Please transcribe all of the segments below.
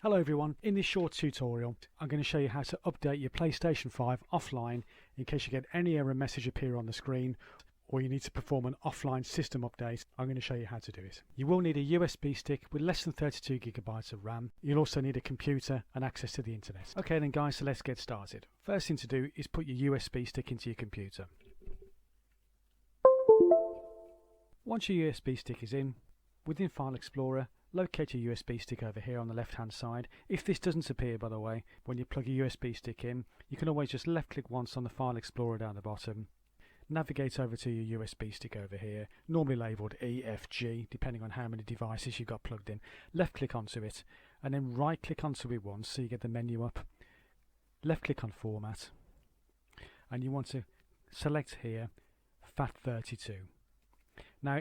Hello everyone, in this short tutorial I'm going to show you how to update your PlayStation 5 offline in case you get any error message appear on the screen or you need to perform an offline system update. I'm going to show you how to do it. You will need a USB stick with less than 32 gigabytes of RAM. You'll also need a computer and access to the internet. Okay then guys, so let's get started. First thing to do is put your USB stick into your computer. Once your USB stick is in, within File Explorer, locate your USB stick over here on the left hand side. If this doesn't appear, by the way, when you plug a USB stick in, you can always just left click once on the File Explorer down the bottom, navigate over to your USB stick over here, normally labelled EFG depending on how many devices you've got plugged in. Left click onto it and then right click onto it once so you get the menu up. Left click on Format and you want to select here FAT32. Now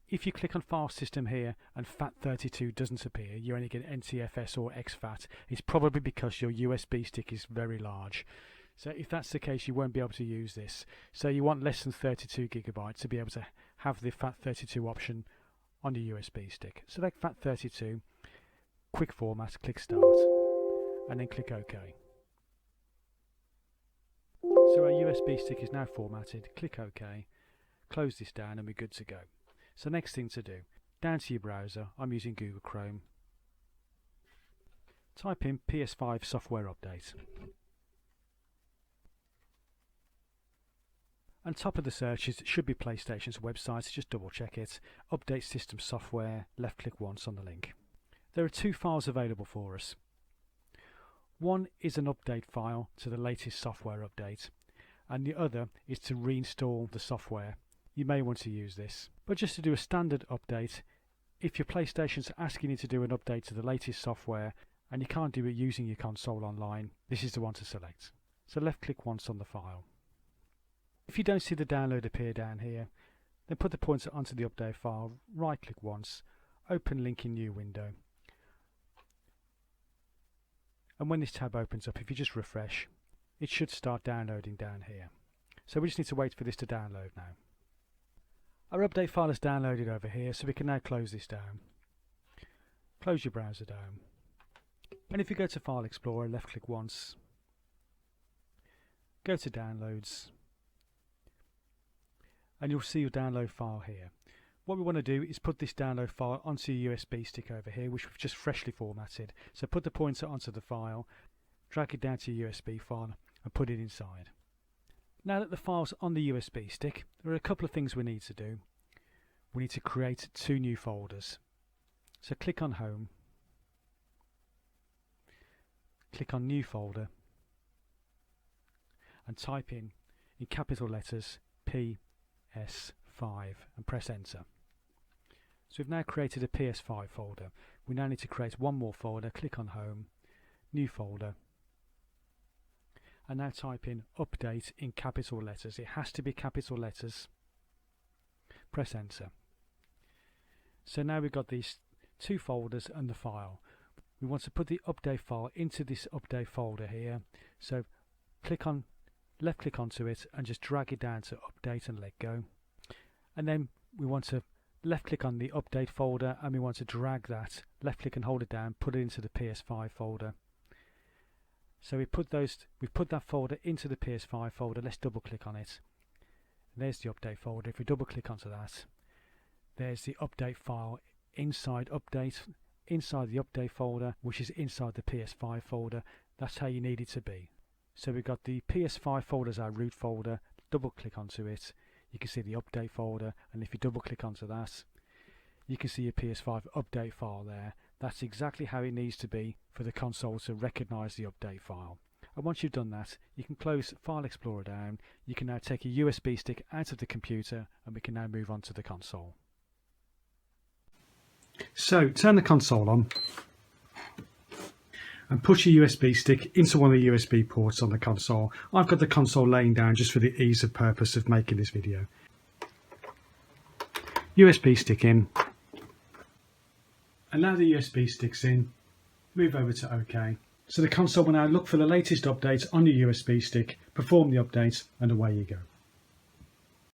if you click on File System here and FAT32 doesn't appear, you only get NTFS or exFAT, it's probably because your USB stick is very large. So if that's the case, you won't be able to use this. So you want less than 32 gigabytes to be able to have the FAT32 option on your USB stick. Select FAT32, quick format, click Start, and then click OK. So our USB stick is now formatted, click OK, close this down and we're good to go. So next thing to do, down to your browser, I'm using Google Chrome, type in PS5 software update. And top of the search should be PlayStation's website, so just double check it. Update system software, left click once on the link. There are two files available for us. One is an update file to the latest software update, and the other is to reinstall the software. You may want to use this. But just to do a standard update, if your PlayStation's asking you to do an update to the latest software and you can't do it using your console online, this is the one to select. So left click once on the file. If you don't see the download appear down here, then put the pointer onto the update file, right click once, open link in new window. And when this tab opens up, if you just refresh, it should start downloading down here. So we just need to wait for this to download now. Our update file is downloaded over here, so we can now close this down. Close your browser down. And if you go to File Explorer, left click once, go to Downloads, and you'll see your download file here. What we want to do is put this download file onto your USB stick over here, which we've just freshly formatted. So put the pointer onto the file, drag it down to your USB file, and put it inside. Now that the file's on the USB stick, there are a couple of things we need to do. We need to create two new folders. So click on Home, click on New Folder, and type in capital letters PS5 and press Enter. So we've now created a PS5 folder. We now need to create one more folder. Click on Home, New Folder, and now type in Update in capital letters. It has to be capital letters. Press Enter. So now we've got these two folders and the file. We want to put the update file into this update folder here. So left click onto it and just drag it down to Update and let go. And then we want to left click on the update folder and we want to drag that, left click and hold it down, put it into the PS5 folder. So we've put that folder into the PS5 folder. Let's double click on it. And there's the update folder. If we double click onto that, there's the update file inside the update folder, which is inside the PS5 folder. That's how you need it to be. So we've got the PS5 folder as our root folder. Double click onto it. You can see the update folder, and if you double click onto that, you can see your PS5 update file there. That's exactly how it needs to be for the console to recognize the update file. And once you've done that, you can close File Explorer down. You can now take a USB stick out of the computer and we can now move on to the console. So turn the console on and push your USB stick into one of the USB ports on the console. I've got the console laying down just for the ease of purpose of making this video. USB stick in. And now the USB stick's in, move over to OK. So the console will now look for the latest update on your USB stick, perform the update, and away you go.